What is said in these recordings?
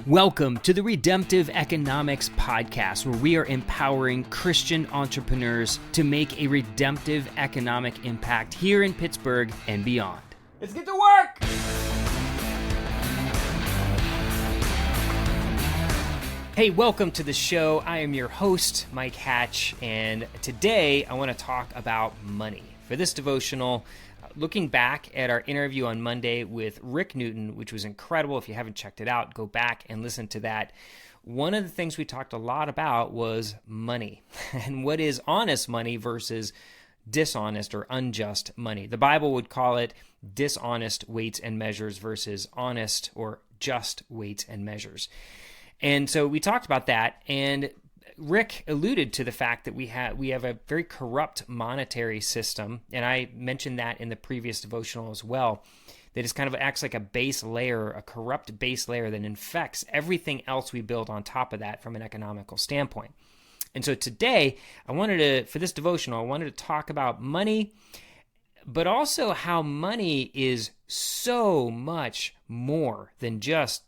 Welcome to the Redemptive Economics Podcast, where we are empowering Christian entrepreneurs to make a redemptive economic impact here in Pittsburgh and beyond. Let's get to work! Hey, welcome to the show. I am your host, Mike Hatch, and today I want to talk about money. For this devotional, looking back at our interview on Monday with Rick Newton, which was incredible. If you haven't checked it out, go back and listen to that. One of the things we talked a lot about was money and what is honest money versus dishonest or unjust money. The Bible would call it dishonest weights and measures versus honest or just weights and measures. And so we talked about that, and Rick alluded to the fact that we have a very corrupt monetary system, and I mentioned that in the previous devotional as well, that is kind of acts like a base layer, a corrupt base layer that infects everything else we build on top of that from an economical standpoint. And so today, for this devotional, I wanted to talk about money, but also how money is so much more than just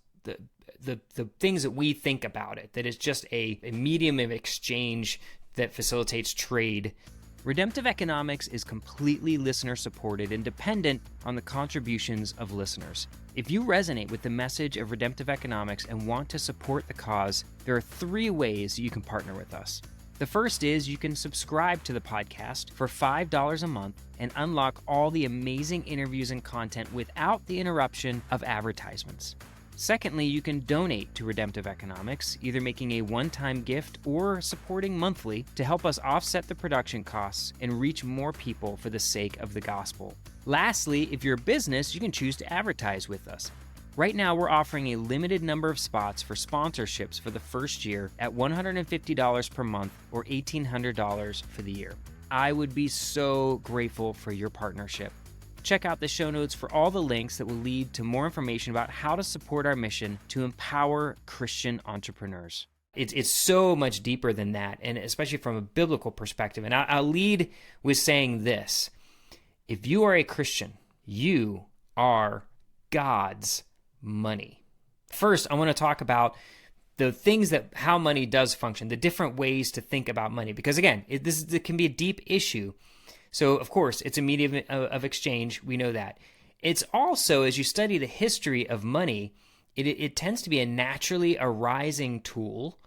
the things that we think about it, that it's just a medium of exchange that facilitates trade. Redemptive Economics is completely listener-supported and dependent on the contributions of listeners. If you resonate with the message of Redemptive Economics and want to support the cause, there are 3 ways you can partner with us. The first is you can subscribe to the podcast for $5 a month and unlock all the amazing interviews and content without the interruption of advertisements. Secondly, you can donate to Redemptive Economics, either making a one-time gift or supporting monthly to help us offset the production costs and reach more people for the sake of the gospel. Lastly, if you're a business, you can choose to advertise with us. Right now, we're offering a limited number of spots for sponsorships for the first year at $150 per month or $1,800 for the year. I would be so grateful for your partnership. Check out the show notes for all the links that will lead to more information about how to support our mission to empower Christian entrepreneurs. It's so much deeper than that, and especially from a biblical perspective. And I'll lead with saying this. If you are a Christian, you are God's money. First, I want to talk about the things how money does function, the different ways to think about money. Because again, it can be a deep issue. So, of course, it's a medium of exchange. We know that. It's also, as you study the history of money, it tends to be a naturally arising tool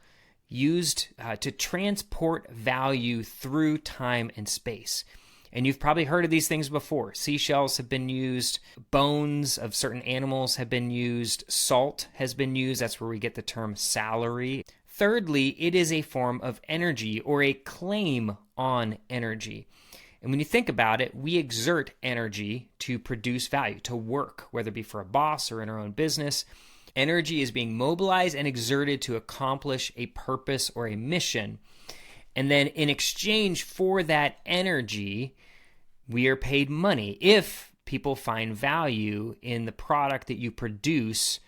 used to transport value through time and space. And you've probably heard of these things before. Seashells have been used. Bones of certain animals have been used. Salt has been used. That's where we get the term salary. Thirdly, it is a form of energy or a claim on energy. And when you think about it, we exert energy to produce value, to work, whether it be for a boss or in our own business. Energy is being mobilized and exerted to accomplish a purpose or a mission. And then in exchange for that energy, we are paid money if people find value in the product that you produce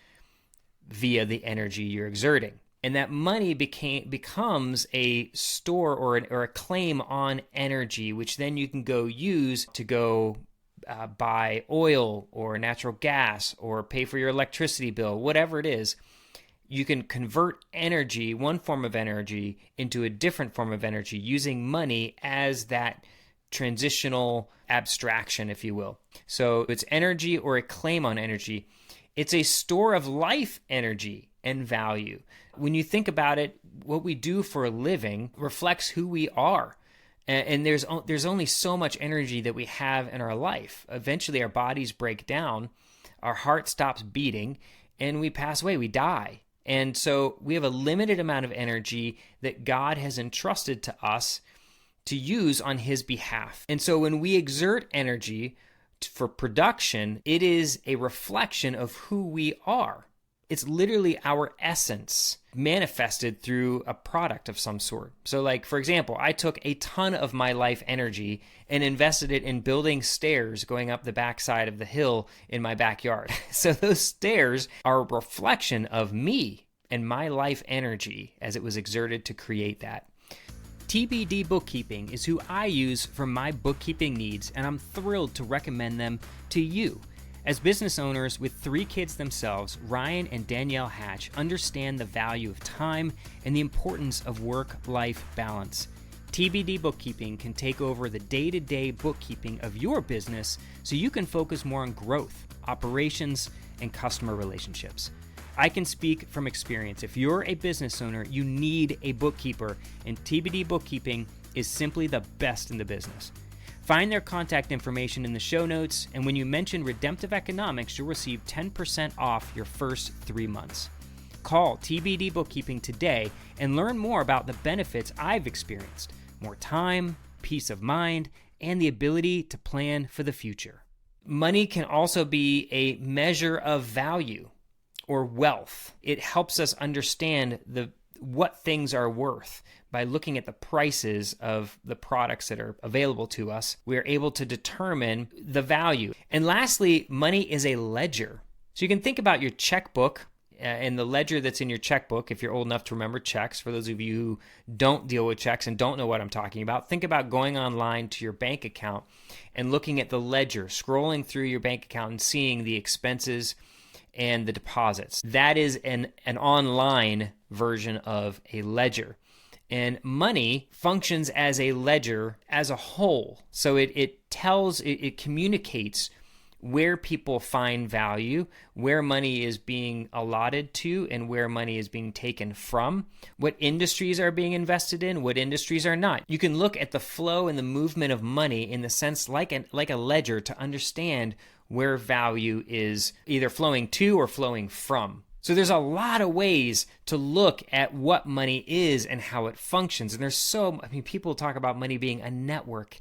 via the energy you're exerting. And that money becomes a store or a claim on energy, which then you can go use to buy oil or natural gas or pay for your electricity bill, whatever it is. You can convert energy, one form of energy, into a different form of energy using money as that transitional abstraction, if you will. So it's energy or a claim on energy. It's a store of life energy and value. When you think about it, what we do for a living reflects who we are. And there's only so much energy that we have in our life. Eventually our bodies break down, our heart stops beating, and we pass away, we die. And so we have a limited amount of energy that God has entrusted to us to use on His behalf. And so when we exert energy for production, it is a reflection of who we are. It's literally our essence manifested through a product of some sort. So like, for example, I took a ton of my life energy and invested it in building stairs going up the backside of the hill in my backyard. So those stairs are a reflection of me and my life energy as it was exerted to create that. TBD Bookkeeping is who I use for my bookkeeping needs, and I'm thrilled to recommend them to you. As business owners with 3 kids themselves, Ryan and Danielle Hatch understand the value of time and the importance of work-life balance. TBD Bookkeeping can take over the day-to-day bookkeeping of your business so you can focus more on growth, operations, and customer relationships. I can speak from experience. If you're a business owner, you need a bookkeeper, and TBD Bookkeeping is simply the best in the business. Find their contact information in the show notes, and when you mention Redemptive Economics, you'll receive 10% off your first 3 months. Call TBD Bookkeeping today and learn more about the benefits I've experienced. More time, peace of mind, and the ability to plan for the future. Money can also be a measure of value or wealth. It helps us understand what things are worth. By looking at the prices of the products that are available to us, we are able to determine the value. And lastly, money is a ledger. So you can think about your checkbook and the ledger that's in your checkbook, if you're old enough to remember checks. For those of you who don't deal with checks and don't know what I'm talking about, think about going online to your bank account and looking at the ledger, scrolling through your bank account and seeing the expenses and the deposits. That is an online version of a ledger. And money functions as a ledger as a whole. So it communicates where people find value, where money is being allotted to, and where money is being taken from, what industries are being invested in, what industries are not. You can look at the flow and the movement of money in the sense like a ledger to understand where value is either flowing to or flowing from. So there's a lot of ways to look at what money is and how it functions. And people talk about money being a network,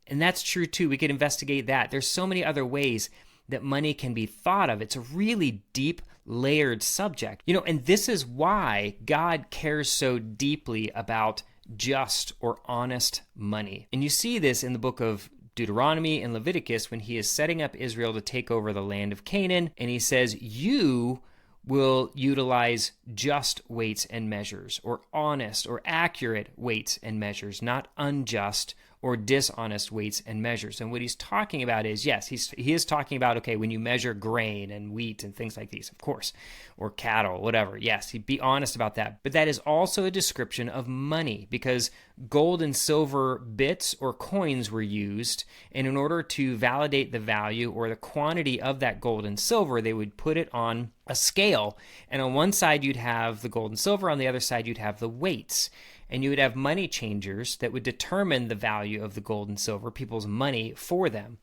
and that's true too. We could investigate that. There's so many other ways that money can be thought of. It's a really deep, layered subject. And this is why God cares so deeply about just or honest money. And you see this in the book of Deuteronomy and Leviticus when he is setting up Israel to take over the land of Canaan, and he says, you will utilize just weights and measures, or honest or accurate weights and measures, not unjust or dishonest weights and measures. And what he's talking about is, yes, he is talking about, okay, when you measure grain and wheat and things like these, of course, or cattle, whatever, yes, he'd be honest about that. But that is also a description of money, because gold and silver bits or coins were used, and in order to validate the value or the quantity of that gold and silver, they would put it on a scale, and on one side you'd have the gold and silver, on the other side you'd have the weights. And you would have money changers that would determine the value of the gold and silver, people's money, for them.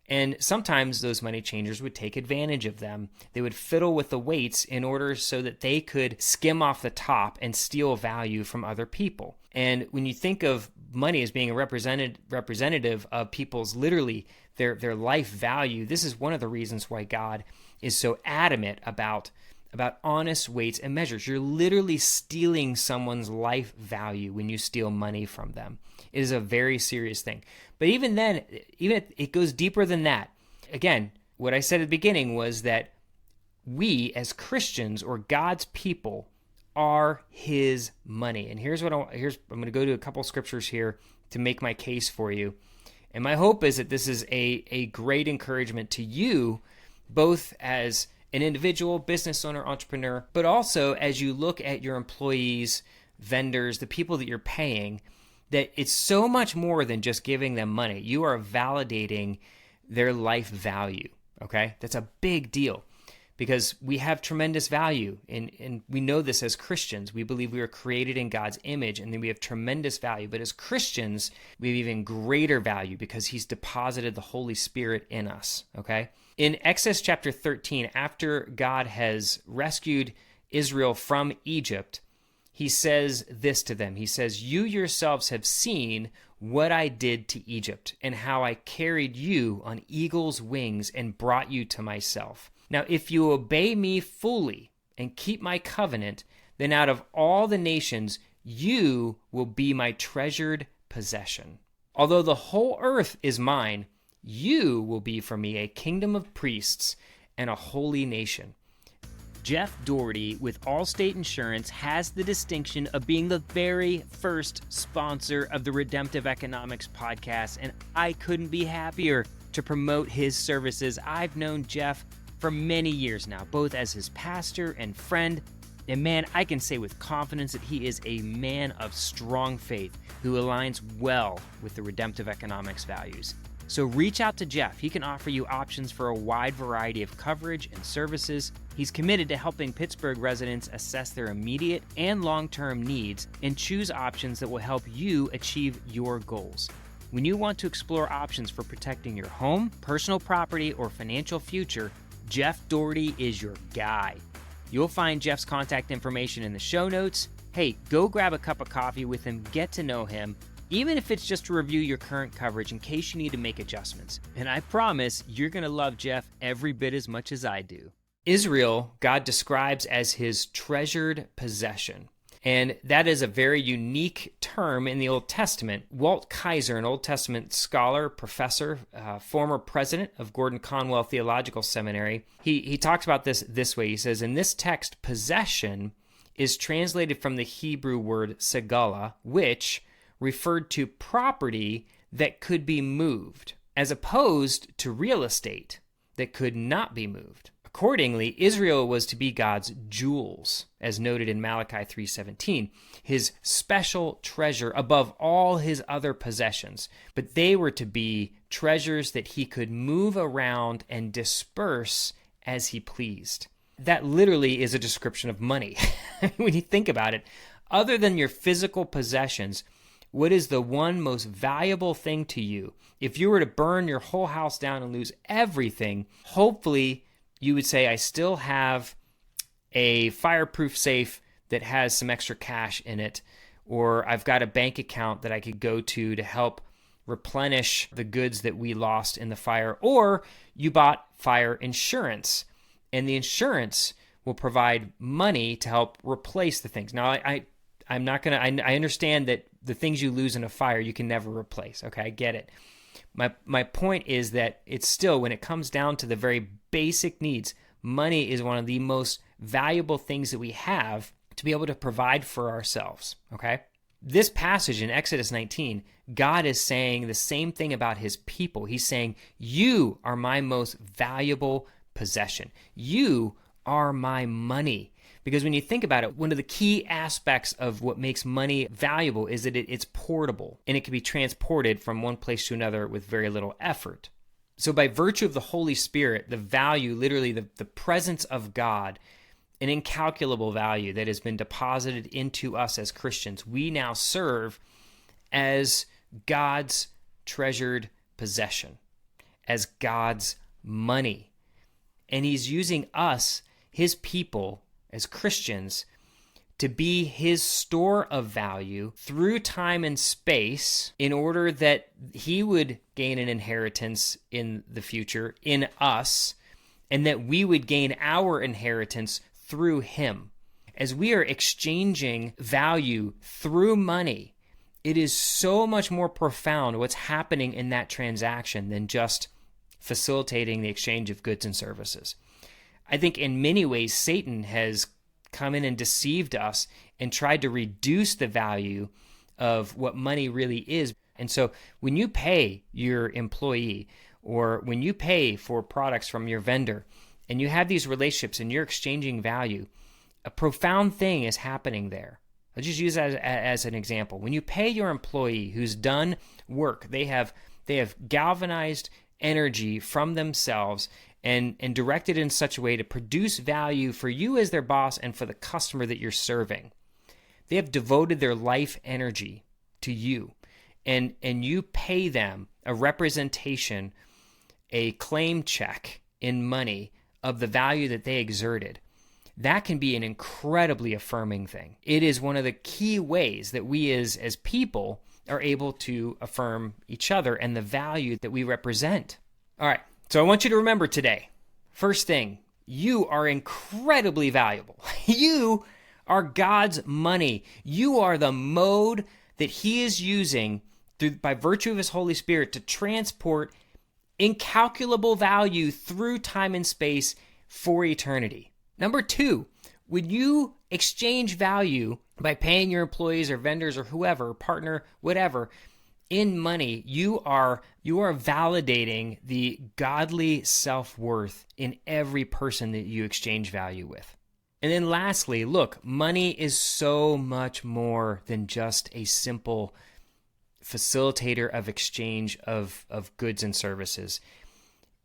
And sometimes those money changers would take advantage of them. They would fiddle with the weights in order so that they could skim off the top and steal value from other people. And when you think of money as being a representative of people's literally their life value, this is one of the reasons why God is so adamant about honest weights and measures. You're literally stealing someone's life value when you steal money from them. It is a very serious thing. But even then, it goes deeper than that. Again, what I said at the beginning was that we as Christians or God's people are his money. And I'm going to go to a couple scriptures here to make my case for you. And my hope is that this is a great encouragement to you, both as an individual, business owner, entrepreneur, but also as you look at your employees, vendors, the people that you're paying, that it's so much more than just giving them money. You are validating their life value, okay? That's a big deal because we have tremendous value, and we know this as Christians. We believe we were created in God's image, and then we have tremendous value. But as Christians, we have even greater value because he's deposited the Holy Spirit in us, okay? In Exodus chapter 13, after God has rescued Israel from Egypt, he says this to them. He says, you yourselves have seen what I did to Egypt and how I carried you on eagle's wings and brought you to myself. Now, if you obey me fully and keep my covenant, then out of all the nations, you will be my treasured possession. Although the whole earth is mine, you will be for me a kingdom of priests and a holy nation. Jeff Doherty with Allstate Insurance has the distinction of being the very first sponsor of the Redemptive Economics podcast, and I couldn't be happier. to promote his services. I've known Jeff for many years now, both as his pastor and friend. And man, I can say with confidence that he is a man of strong faith who aligns well with the redemptive economics values. So reach out to Jeff. He can offer you options for a wide variety of coverage and services. He's committed to helping Pittsburgh residents assess their immediate and long-term needs and choose options that will help you achieve your goals. When you want to explore options for protecting your home, personal property, or financial future, Jeff Doherty is your guy. You'll find Jeff's contact information in the show notes. Hey, go grab a cup of coffee with him, get to know him, even if it's just to review your current coverage in case you need to make adjustments. And I promise you're going to love Jeff every bit as much as I do. Israel, God describes as his treasured possession. And that is a very unique term in the Old Testament. Walt Kaiser, an Old Testament scholar, professor, former president of Gordon Conwell Theological Seminary, he talks about this way. He says, in this text, possession is translated from the Hebrew word segala, which referred to property that could be moved, as opposed to real estate that could not be moved. Accordingly, Israel was to be God's jewels, as noted in Malachi 3:17, his special treasure above all his other possessions. But they were to be treasures that he could move around and disperse as he pleased. That literally is a description of money. When you think about it, other than your physical possessions, what is the one most valuable thing to you? If you were to burn your whole house down and lose everything, hopefully you would say, I still have a fireproof safe that has some extra cash in it, or I've got a bank account that I could go to help replenish the goods that we lost in the fire, or you bought fire insurance, and the insurance will provide money to help replace the things. Now, I'm not going to, I understand that the things you lose in a fire, you can never replace. Okay, I get it. My point is that it's still, when it comes down to the very basic needs, money is one of the most valuable things that we have to be able to provide for ourselves. Okay? This passage in Exodus 19, God is saying the same thing about his people. He's saying, you are my most valuable possession. You are my money. Because when you think about it, one of the key aspects of what makes money valuable is that it's portable and it can be transported from one place to another with very little effort. So by virtue of the Holy Spirit, the value, literally the presence of God, an incalculable value that has been deposited into us as Christians, we now serve as God's treasured possession, as God's money. And he's using us, his people, as Christians, to be his store of value through time and space in order that he would gain an inheritance in the future in us, and that we would gain our inheritance through him. As we are exchanging value through money, it is so much more profound what's happening in that transaction than just facilitating the exchange of goods and services. I think in many ways, Satan has come in and deceived us and tried to reduce the value of what money really is. And so when you pay your employee, or when you pay for products from your vendor, and you have these relationships and you're exchanging value, a profound thing is happening there. I'll just use that as an example. When you pay your employee who's done work, they have galvanized energy from themselves and directed in such a way to produce value for you as their boss and for the customer that you're serving. They have devoted their life energy to you, and you pay them a representation, a claim check in money of the value that they exerted. That can be an incredibly affirming thing. It is one of the key ways that we as people are able to affirm each other and the value that we represent. All right. So I want you to remember today, first thing, you are incredibly valuable. You are God's money. You are the mode that he is using by virtue of his Holy Spirit to transport incalculable value through time and space for eternity. Number two, when you exchange value by paying your employees or vendors or whoever, partner, whatever, In money, you are validating the godly self-worth in every person that you exchange value with. And then lastly, look, money is so much more than just a simple facilitator of exchange of goods and services.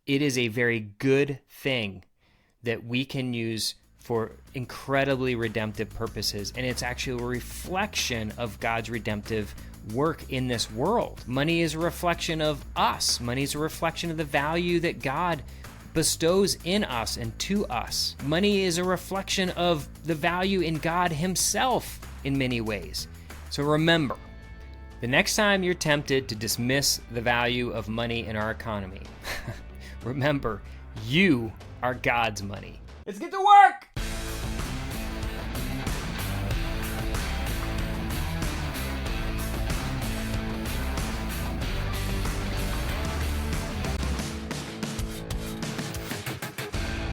It is a very good thing that we can use for incredibly redemptive purposes, and it's actually a reflection of God's redemptive work in this world. Money is a reflection of us. Money is a reflection of the value that God bestows in us and to us. Money is a reflection of the value in God himself in many ways. So remember, the next time you're tempted to dismiss the value of money in our economy, remember, you are God's money. Let's get to work!